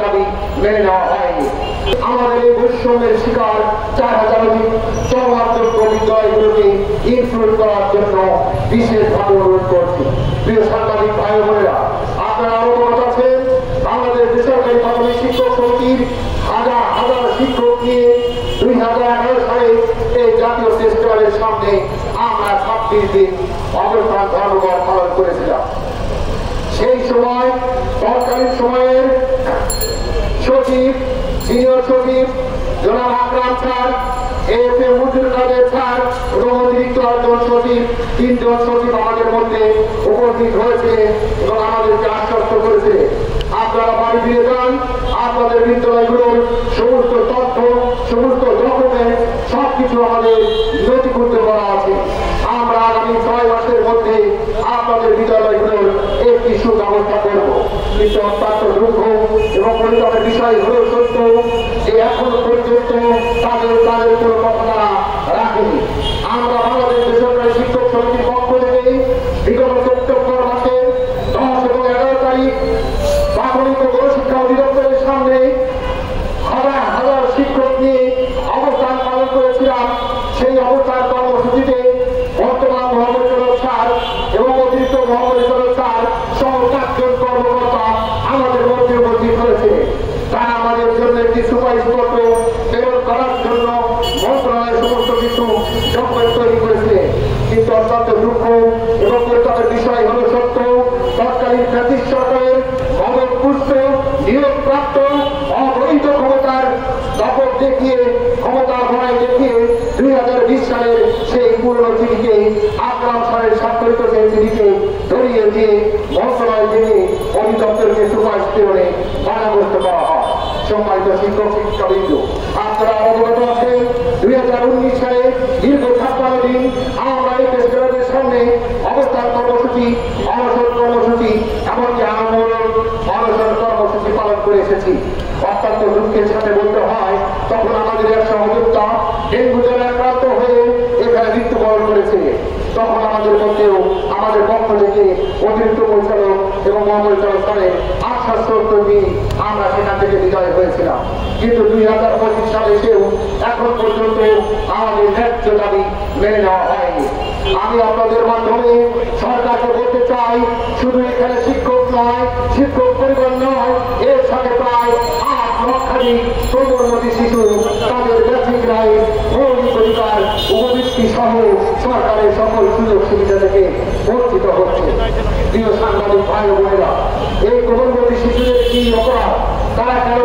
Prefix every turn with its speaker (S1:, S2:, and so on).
S1: দাবি মেনে নেওয়া হয়নি। আমাদের এই বৈষম্যের শিকার 4000 অধিক চরমাত্মক বিদ্যালয়গুলোকে ইনক্লুড করার জন্য বিশেষভাবে অনুরোধ করছি। প্রিয় সাংবাদিক ভাই বোনেরা, আপনারা অবগত আছেন বাংলাদেশ বেসরকারি প্রাথমিক শিক্ষক সমিতির হাজার হাজার শিক্ষক নিয়ে 2011 সালে এই জাতীয় ফেস্টিভ্যালের সামনে আমরা 26 দিন অবস্থান ধর্মঘট পালন করেছিলাম। সেই সময় তৎকালীন সময়ের সচিব, সিনিয়র সচিব জনাব আকরাম স্যার, এএফএ মজুর কাদের স্যার এবং অতিরিক্ত 8 জন সচিব, 3 জন সচিব আমাদের মধ্যে উপস্থিত হয়েছে এবং আমাদেরকে আশ্বস্ত করেছে আপনারা বাড়ি ফিরে যান, আপনাদের বিদ্যালয়গুলোর সমস্ত তথ্য, সমস্ত ডকুমেন্ট সবকিছু আমাদের নথিভুক্ত করা আছে। আমরা আগামী 6 মাসের মধ্যে আপনাদের বিদ্যালয়গুলোর একটি সুব্যবস্থা করব। কিন্তু অত্যন্ত দুঃখ এবং পরিতাপের বিষয় হল সত্য যে এখন পর্যন্ত তাদের কোনো কথা তারা রাখেনি। আমরা বাংলাদেশ বেসরকারি শিক্ষক সমিতির পক্ষ থেকে বিগত সেপ্টেম্বর মাসের 10 এবং 11 তারিখ প্রাথমিক ও গণশিক্ষা অধিদপ্তরের সামনে হাজার হাজার শিক্ষক নিয়ে অবস্থান পালন করেছিলাম। সেই অবস্থান কর্মসূচিতে বর্তমান মহাপরিচালক স্যার এবং অতিরিক্ত মহাপরিচালক স্যার সহ 4 জন কর্মকর্তা আমাদের মধ্যে উপস্থিত হয়েছে। তারা আমাদের জন্য একটি সুপারিশপত্র প্রেরণ করার জন্য মন্ত্রণালয়ের সমস্ত কিছু ডকুমেন্ট তৈরি করেছে। কিন্তু অত্যন্ত দুঃখ এবং পরিতাপের বিষয় হল সত্য, তৎকালীন ব্রিটিশ সরকারের মদতপুষ্ট নিয়োগপ্রাপ্ত অবৈধ ক্ষমতার দখল দেখিয়ে, ক্ষমতার ভয় দেখিয়ে 2020 সালের সেই পুরনো চিঠিকে, আকরাম স্যারের স্বাক্ষরিত সেই চিঠিকে ধরিয়ে দিয়ে মন্ত্রণালয় থেকে অধিদপ্তরকে সুপারিশ প্রেরণে বাধাগ্রস্ত করা হয়। সম্মানিত শিক্ষক শিক্ষাবৃন্দ, আপনারা অবগত আছেন 2019 সালে দীর্ঘ 56 দিন আমরা এই ফেস্টিভ্যালের সামনে অবস্থান কর্মসূচি, অনশন কর্মসূচি, এমনকি আন্দোলন অনশন কর্মসূচি পালন করে এসেছি। অত্যন্ত দুঃখের সাথে বলতে হয় তখন আমাদের এক সহযোদ্ধা ডেঙ্গু জ্বরে আক্রান্ত হয়ে এখানে মৃত্যুবরণ করেছে। তখন আমাদের মধ্যেও আমাদের পক্ষ থেকে অতিরিক্ত পরিচালক এবং মহাপরিচালক স্যারের আশ্বাস নিয়ে আমরা সেখান থেকে বিদায় হয়েছিলাম। কিন্তু 2025 সালে এসেও এখন পর্যন্ত আমাদের ন্যায্য দাবি মেনে নেওয়া হয়নি। আমি আপনাদের মাধ্যমে সরকারকে বলতে চাই, শুধু এখানে শিক্ষক নয়, শিক্ষক পরিবার নয়, এর সাথে প্রায় 8 লক্ষাধিক প্রবর্তী শিশু তাদের বেসিক রাইট, মৌলিক অধিকার, উপবৃত্তি সহ সরকারের সকল সুযোগ সুবিধা থেকে বঞ্চিত হচ্ছে। প্রিয় সাংবাদিক ভাই বোনেরা, এই প্রবর্তী শিশুদের কি অপরাধ? তারা কেন